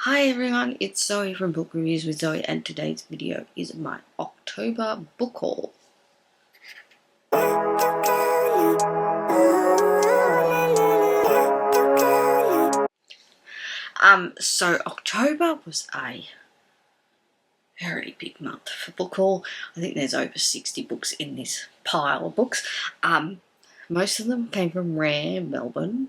Hi everyone, it's Zoe from Book Reviews with Zoe, and today's video is my October book haul. So October was a very big month for book haul. I think there's over 60 books in this pile of books. Most of them came from Rare, Melbourne.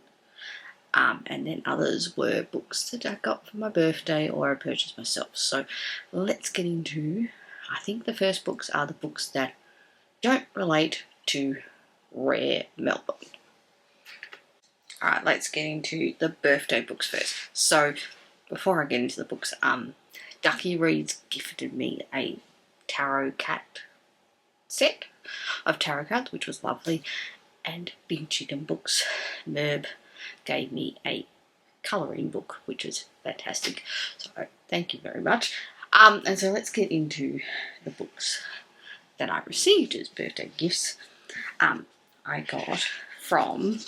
And then others were books that I got for my birthday or I purchased myself. So let's get into, I think the first books are the books that don't relate to Rare Melbourne. Alright, let's get into the birthday books first. So before I get into the books, Ducky Reads gifted me a tarot cat set of tarot cards, which was lovely, and Big Chicken Books Merb gave me a colouring book, which was fantastic. So thank you very much. And so let's get into the books that I received as birthday gifts. I got from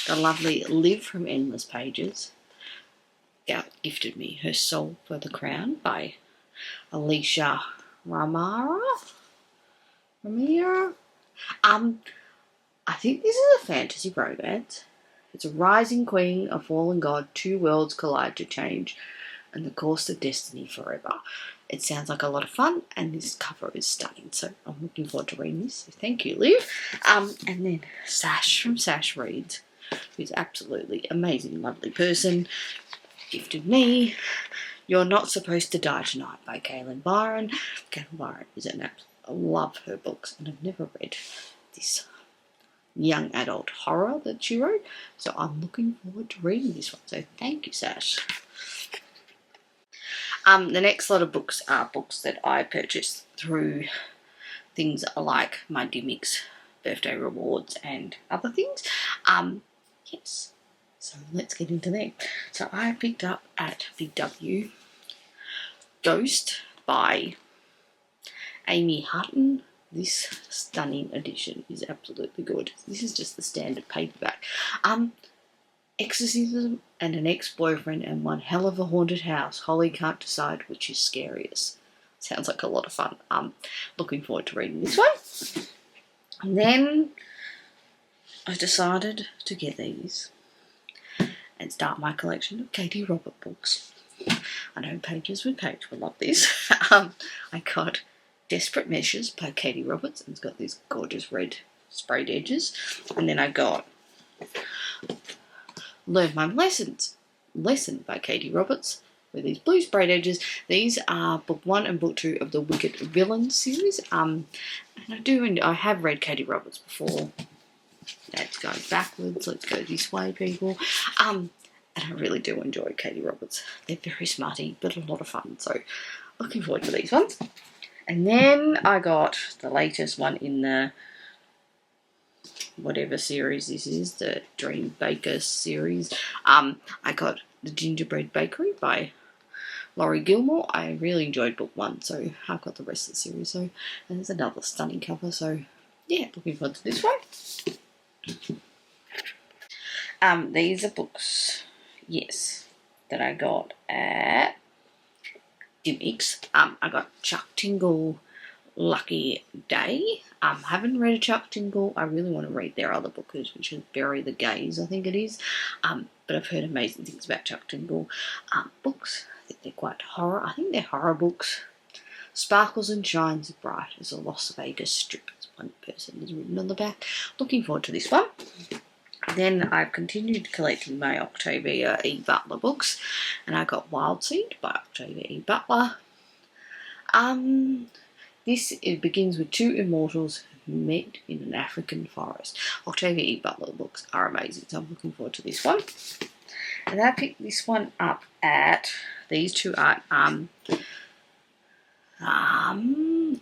the lovely Liv from Endless Pages. Gifted me Her Soul for the Crown by Alicia Ramira. I think this is a fantasy romance. It's a rising queen, a fallen god, two worlds collide to change, and the course of destiny forever. It sounds like a lot of fun, and this cover is stunning, so I'm looking forward to reading this. So thank you, Liv. And then Sash from Sash Reads, who's absolutely amazing, lovely person, gifted me You're Not Supposed to Die Tonight by Kaylin Byron. Kaylin Byron is an absolute, I love her books, and I've never read this young adult horror that she wrote, so I'm looking forward to reading this one, so thank you, Sash. The next lot of books are books that I purchased through things like my Dimmicks birthday rewards and other things. Yes, so let's get into them. So I picked up at Big W Ghost by Amy Hutton. This stunning edition is absolutely good. This is just the standard paperback. Exorcism and an ex-boyfriend and one hell of a haunted house. Holly can't decide which is scariest. Sounds like a lot of fun. Looking forward to reading this one. And then I decided to get these and start my collection of Katie Robert books. I know Pages with Paige will love this. I got Desperate Measures by Katie Roberts, and it's got these gorgeous red sprayed edges. And then I got Learn My Lesson by Katie Roberts with these blue sprayed edges. These are book 1 and book 2 of the Wicked Villain series. And I have read Katie Roberts before. That's going backwards. Let's go this way, people. And I really do enjoy Katie Roberts. They're very smutty, but a lot of fun. So looking forward to these ones. And then I got the latest one in the whatever series this is, the Dream Baker series. I got The Gingerbread Bakery by Laurie Gilmore. I really enjoyed book 1, so I've got the rest of the series. So, and there's another stunning cover. So yeah, looking forward to this one. These are books, yes, that I got at Dimmicks. I got Chuck Tingle Lucky Day. Haven't read a Chuck Tingle. I really want to read their other book, which is Bury the Gaze, I think it is. But I've heard amazing things about Chuck Tingle books. I think they're quite horror. I think they're horror books. Sparkles and Shines Bright as a Las Vegas Strip, as one person has written on the back. Looking forward to this one. Then I've continued collecting my Octavia E. Butler books, and I got Wild Seed by Octavia E. Butler. It begins with two immortals who met in an African forest. Octavia E. Butler books are amazing, so I'm looking forward to this one. And I picked this one up at these two are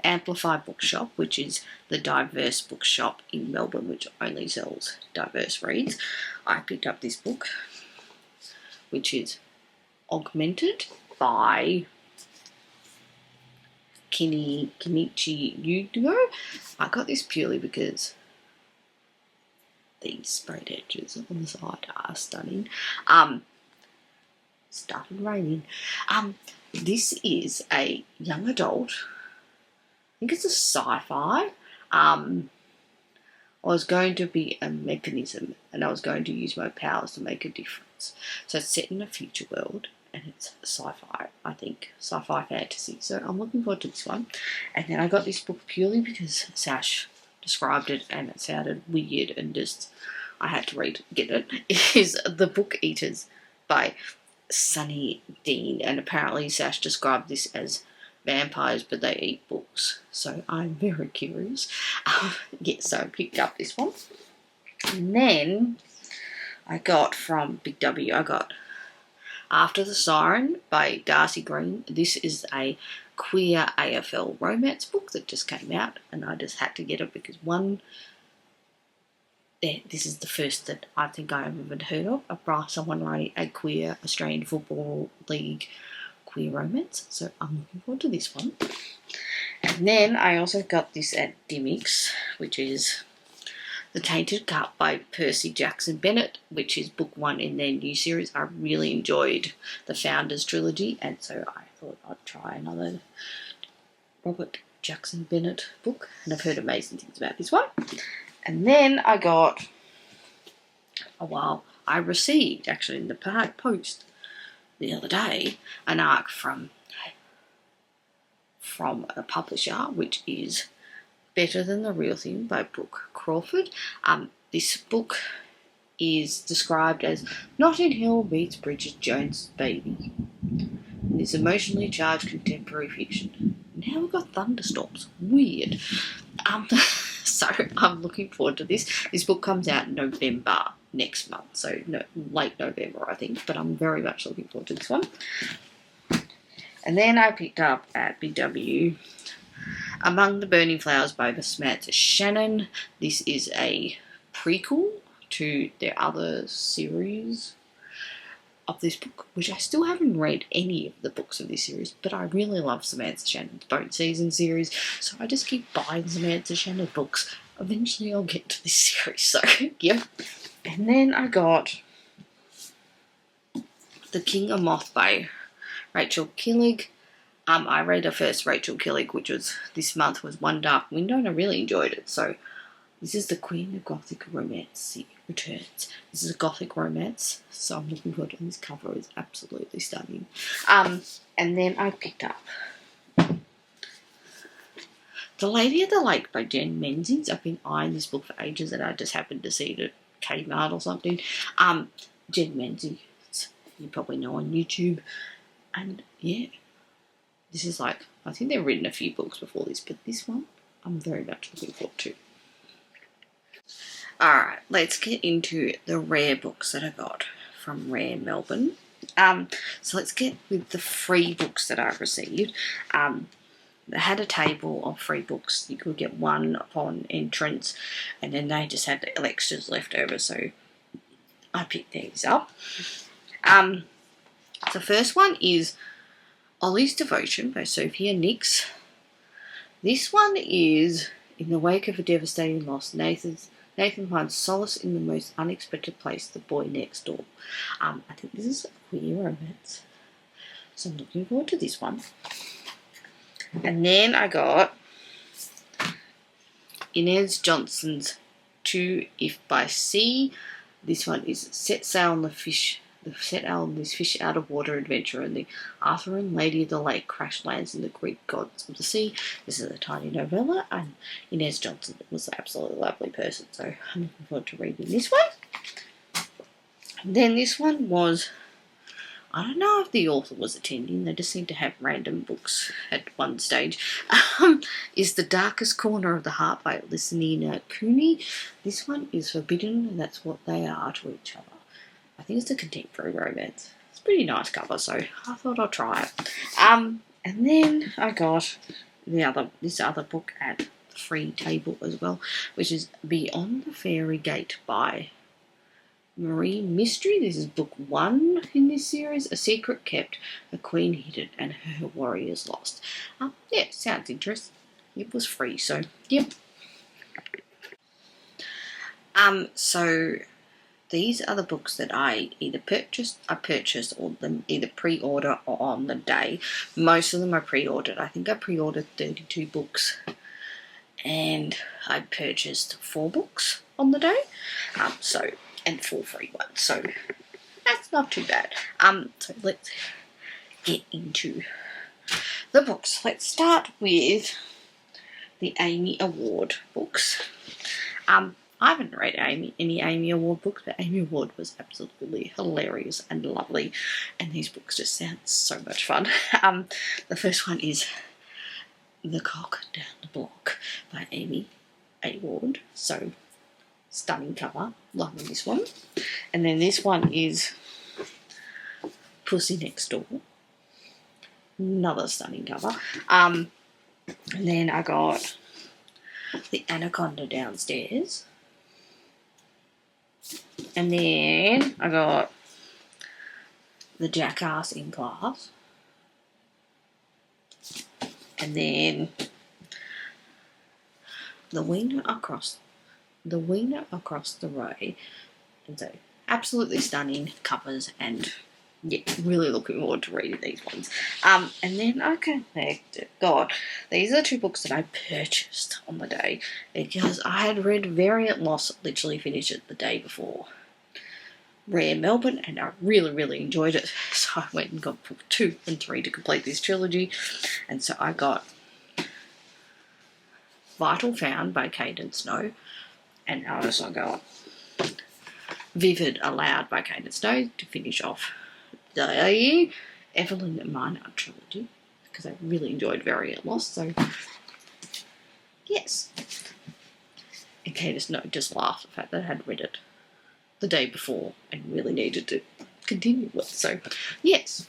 Amplify Bookshop, which is the diverse bookshop in Melbourne, which only sells diverse reads. I picked up this book, which is Augmented by Kenichi Yugo. I got this purely because these sprayed edges on the side are stunning. started raining. This is a young adult. I think it's a sci-fi. I was going to be a mechanism and I was going to use my powers to make a difference. So it's set in a future world and it's sci-fi, I think. Sci-fi fantasy. So I'm looking forward to this one. And then I got this book purely because Sash described it and it sounded weird and just I had to get it. It is The Book Eaters by Sunny Dean, and apparently Sash described this as vampires but they eat books, so I'm very curious. So I picked up this one. And then I got from Big W, I got After the Siren by Darcy Green. This is a queer AFL romance book that just came out and I just had to get it because this is the first that I think I have ever heard of someone writing a queer Australian Football League queer romance. So I'm looking forward to this one. And then I also got this at Dimmicks, which is The Tainted Cup by Percy Jackson Bennett, which is book 1 in their new series. I really enjoyed the Founders trilogy, and so I thought I'd try another Robert Jackson Bennett book, and I've heard amazing things about this one. And then I got, I received actually in the post the other day an arc from a publisher, which is Better Than the Real Thing by Brooke Crawford. This book is described as Notting Hill meets Bridget Jones' Baby. This emotionally charged contemporary fiction. Now we've got thunderstorms. Weird. So I'm looking forward to this. This book comes out in November next month, so late November, I think, but I'm very much looking forward to this one. And then I picked up at Big W Among the Burning Flowers by Samantha Shannon. This is a prequel to their other series of this book, which I still haven't read any of the books of this series, but I really love Samantha Shannon's Boat Season series, so I just keep buying Samantha Shannon books. Eventually I'll get to this series, so yep. And then I got The King of Moth by Rachel Killig. I read her first Rachel Killig, which was this month, was One Dark Window, and I really enjoyed it. So this is the Queen of Gothic Romance returns. This is a Gothic romance, so I'm looking forward to it. This cover is absolutely stunning. And then I picked up The Lady of the Lake by Jen Menzies. I've been eyeing this book for ages and I just happened to see it at Kmart or something. Jen Menzies, you probably know on YouTube. And yeah, this is I think they've written a few books before this, but this one I'm very much looking forward to. Alright, let's get into the rare books that I got from Rare Melbourne. So let's get with the free books that I received. They had a table of free books. You could get one upon entrance, and then they just had the extras left over, so I picked these up. The first one is Ollie's Devotion by Sophia Nix. This one is, in the wake of a devastating loss, Nathan finds solace in the most unexpected place, the boy next door. I think this is a queer romance, so I'm looking forward to this one. And then I got Inez Johnson's To If by Sea. This one is Set Sail on this fish out of water adventure, and the Arthur and Lady of the Lake crash lands in the Greek gods of the sea. This is a tiny novella, and Inez Johnson was an absolutely lovely person, so I'm looking forward to reading this one. And then this one was, I don't know if the author was attending, they just seem to have random books at one stage, is The Darkest Corner of the Heart by Listenina Cooney. This one is forbidden, and that's what they are to each other. I think it's a contemporary romance. It's a pretty nice cover, so I thought I'd try it. And then I got this other book at the free table as well, which is Beyond the Fairy Gate by Marie Mystery. This is book 1 in this series. A secret kept, a queen hidden, and her warriors lost. Yeah, sounds interesting. It was free, so yep. So these are the books that I purchased or them either pre-order or on the day. Most of them I pre-ordered. I think I pre-ordered 32 books and I purchased 4 books on the day. And 4 free ones. So that's not too bad. So let's get into the books. Let's start with the Amy Award books. I haven't read any Amy Award books, but Amy Award was absolutely hilarious and lovely, and these books just sound so much fun. The first one is The Cock Down the Block by Amy Award. So stunning cover, loving this one. And then this one is Pussy Next Door, another stunning cover. And then I got The Anaconda Downstairs. And then I got The Jackass in Class. And then The Wiener Across the Road. And so absolutely stunning covers, and yeah, really looking forward to reading these ones. And then I collected, these are 2 books that I purchased on the day because I had read Variant Loss, literally finished it the day before Rare Melbourne, and I really, really enjoyed it. So I went and got book 2 and 3 to complete this trilogy. And so I got Vital Found by Cadence Snow, and I also got Vivid Aloud by Cadence Snow to finish off the Evelyn Minor trilogy, because I really enjoyed Variant Loss. So yes, and Cadence Snow just laughed at the fact that I had read it the day before and really needed to continue with. So yes,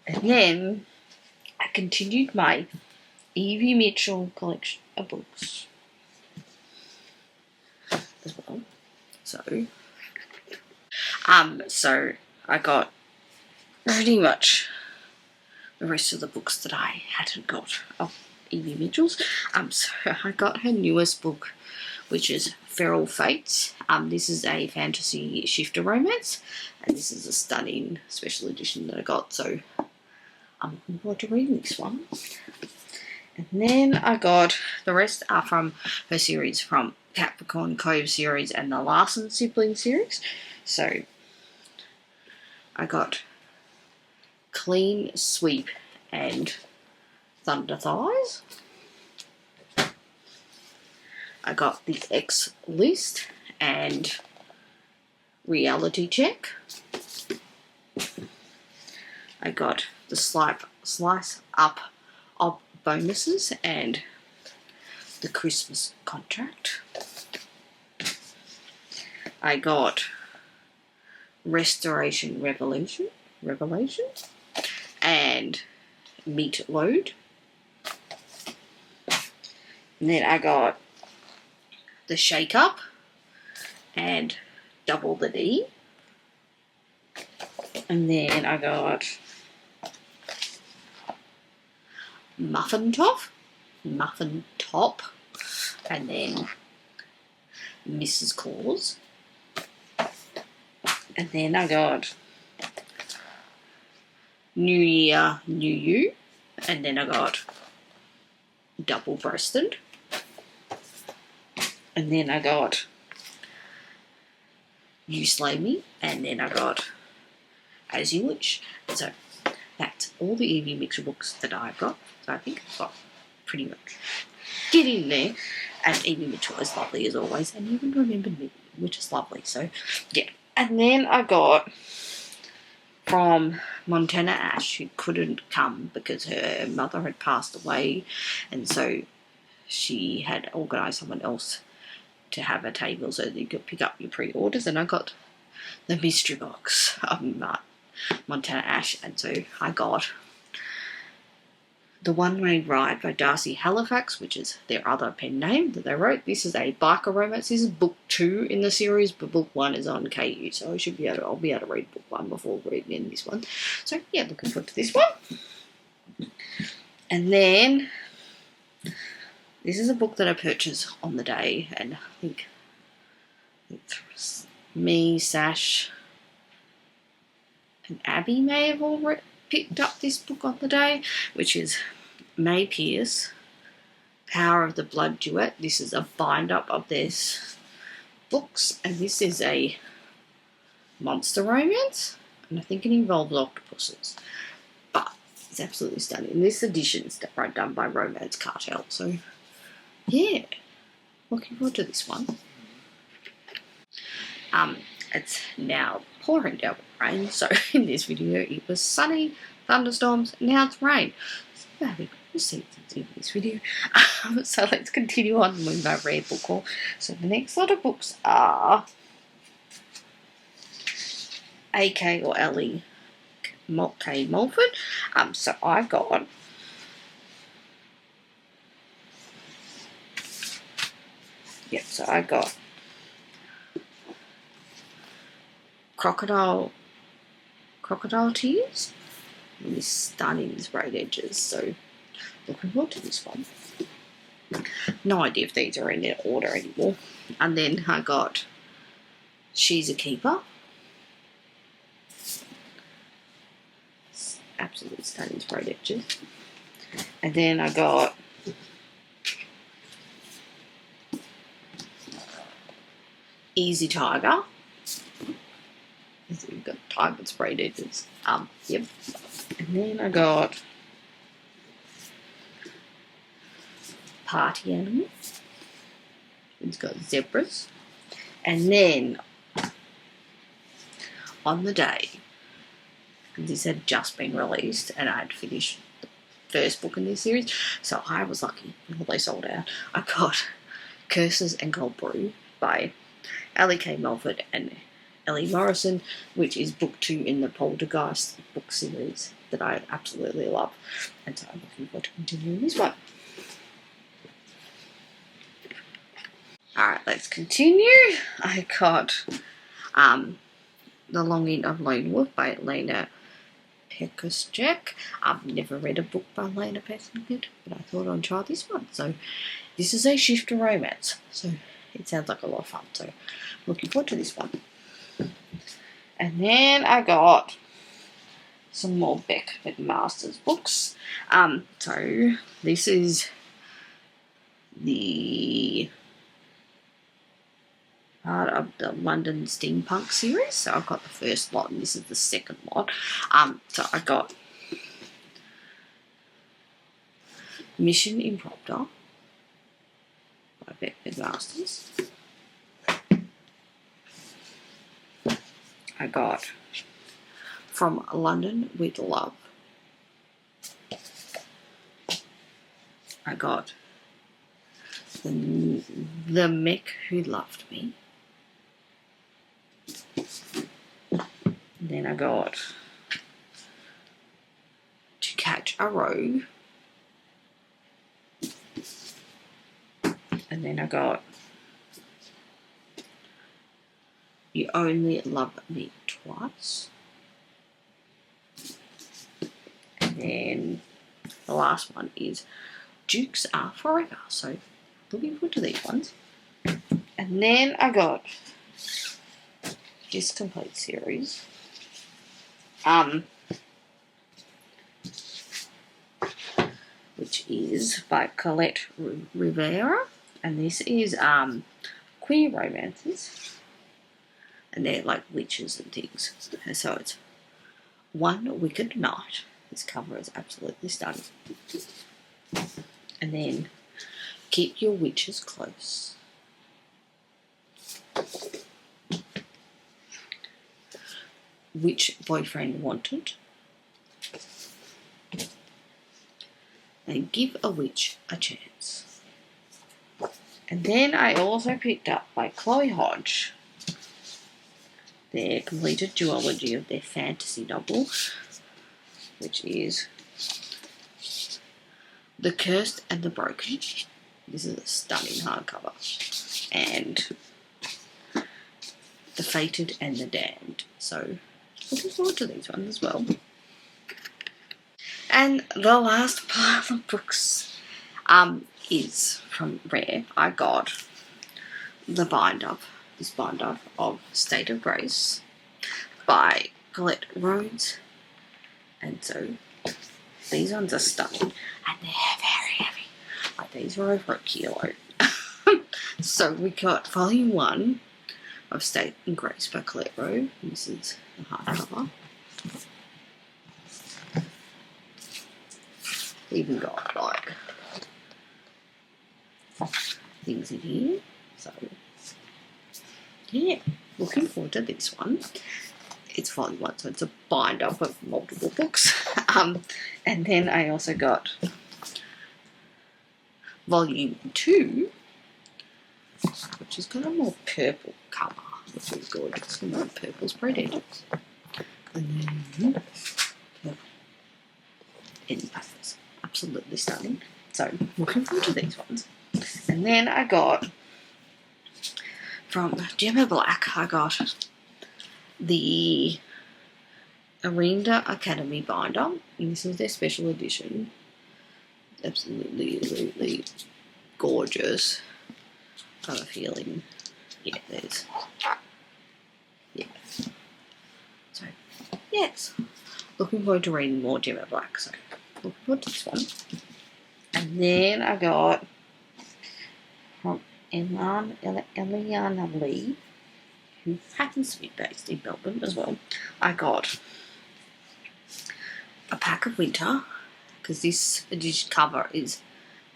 and then I continued my Evie Mitchell collection of books as well. So I got pretty much the rest of the books that I hadn't got of Evie Mitchell's. So I got her newest book, which is Feral Fates. This is a fantasy shifter romance, and this is a stunning special edition that I got. So I'm looking forward to reading this one. And then I got, the rest are from her series, from Capricorn Cove series and the Larson Sibling series. So I got Clean Sweep and Thunder Thighs. I got The X List and Reality Check. I got The Slice Up of Bonuses and The Christmas Contract. I got Restoration Revelation and Meat Load. And then I got The Shake Up and Double the D. And then I got Muffin Top, and then Mrs. Claus. And then I got New Year, New You, and then I got Double Breasted. And then I got You Slay Me, and then I got As You Wish. So that's all the Evie Mitchell books that I've got. So I think I've got pretty much get in there. And Evie Mitchell is lovely as always, and even remembered me, which is lovely. So yeah. And then I got from Montana Ash, who couldn't come because her mother had passed away, and so she had organised someone else to have a table so that you could pick up your pre-orders, and I got the mystery box of Montana Ash, and so I got The One Way Ride by Darcy Halifax, which is their other pen name that they wrote. This is a biker romance. This is book 2 in the series, but book 1 is on KU, so I'll be able to read book 1 before reading this one. So yeah, looking forward to this one. And then this is a book that I purchased on the day, and I think me, Sash, and Abby may have all picked up this book on the day, which is May Pierce, Power of the Blood Duet. This is a bind-up of their books, and this is a monster romance, and I think it involves octopuses. But it's absolutely stunning. This edition's done by Romance Cartel, so yeah, looking forward to this one. It's now pouring down with rain, so in this video it was sunny, thunderstorms, now it's rain. So having seasons in this video. So let's continue on with my rare book haul. So the next lot of books are AK or Ellie K. Mulford. So I've got so I got Crocodile Tears. And this stunning, these braid edges. So looking forward to this one. No idea if these are in their order anymore. And then I got She's a Keeper. It's absolutely stunning, braid edges. And then I got Easy Tiger. We've got tiger sprayed edges. Yep. And then I got Party Animal. It's got zebras. And then on the day, this had just been released and I had finished the first book in this series, so I was lucky until they sold out. I got Curses and Cold Brew by Ellie K. Mulford and Ellie Morrison, which is book 2 in the Poltergeist book series that I absolutely love. And so I'm looking forward to continuing this one. Alright, let's continue. I got The Longing of Lone Wolf by Lena Pekoschek. I've never read a book by Lena Pekoschek, but I thought I'd try this one. So this is a shifter romance, so it sounds like a lot of fun. So looking forward to this one. And then I got some more Beck McMaster's books. So this is the part of the London Steampunk series. So I've got the first lot and this is the second lot. So I got Mission Impromptu by Beck McMasters. I got From London with Love. I got The Mech Who Loved Me. Then I got To Catch a Rogue. And then I got You Only Love Me Twice. And then the last one is Dukes Are Forever. So looking forward to these ones. And then I got this complete series. Which is by Colette Rivera. And this is queer romances. And they're like witches and things. So it's One Wicked Night. This cover is absolutely stunning. And then Keep Your Witches Close. Which Boyfriend Wanted. And Give a Witch a Chance. And then I also picked up by Chloe Hodge their completed duology of their fantasy novel, which is The Cursed and the Broken. This is a stunning hardcover. And The Fated and the Damned. So looking forward to these ones as well. And the last pile of books is from Rare. I got The Bind Up this binder of State of Grace by Colette Rhodes. And so these ones are stunning, and they're very heavy. Like, these were over a kilo. So we got volume 1 of State and Grace by Colette Rhodes. This is the hardcover. Even got like things in here. So yeah, looking forward to this one. It's volume 1, so it's a binder of multiple books. And then I also got volume 2, which has got a more purple cover, which is gorgeous. And that purple's pretty. And then purple end papers, absolutely stunning. So looking forward to these ones. And then I got from Gemma Black, I got the Arena Academy binder, and this is their special edition. Absolutely gorgeous. Got a feeling, yeah, there's, yeah. So, yes, looking forward to reading more Gemma Black. So, looking forward to this one. And then I got from Eliana Lee, who happens to be based in Melbourne as well. I got a pack of winter, because this edition cover is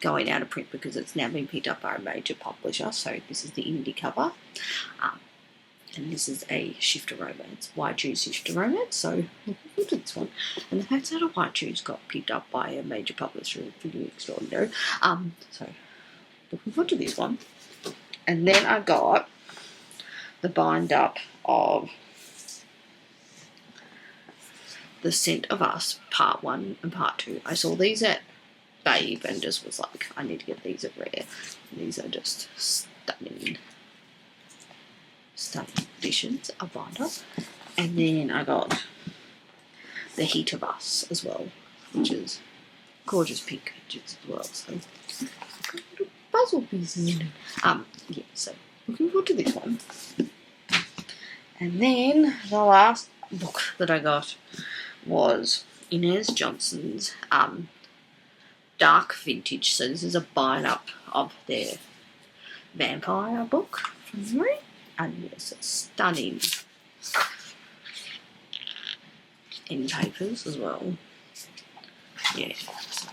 going out of print because it's now been picked up by a major publisher. So this is the indie cover, and this is a shifter romance, Why Choose Shifter Romance. So looking forward to this one. And the fact that a Why Choose got picked up by a major publisher is pretty extraordinary. So looking forward to this one. And then I got the bind up of The Scent of Us Part 1 and Part 2. I saw these at Babe and just was like, I need to get these at Rare. These are just stunning editions of binder. And then I got The Heat of Us as well, which is gorgeous pink pages as well. So puzzle pieces in it. Yeah, so looking forward to this one. And then the last book that I got was Inez Johnson's Dark Vintage. So this is a bind-up of their vampire book from memory. And yes, it's stunning in papers as well. Yeah, so.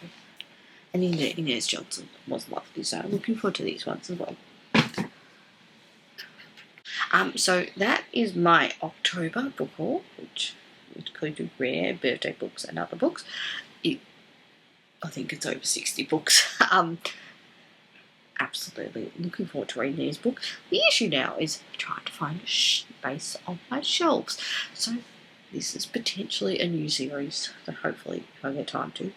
And Inez Johnson was lovely, so I'm looking forward to these ones as well. So that is my October book haul, which included Rare, birthday books and other books. I think it's over 60 books. Absolutely looking forward to reading these books. The issue now is trying to find space on my shelves. So this is potentially a new series that hopefully, if I get time to,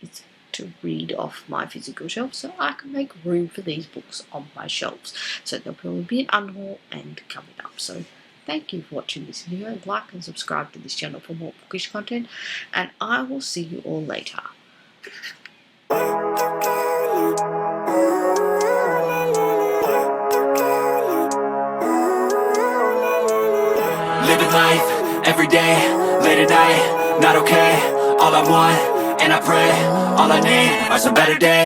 it's to read off my physical shelf so I can make room for these books on my shelves. So there'll probably be an unhaul and coming up. So thank you for watching this video. Like and subscribe to this channel for more bookish content, and I will see you all later. Living life, every day, late at night, not okay. All I want, and I pray, all I need are some better days.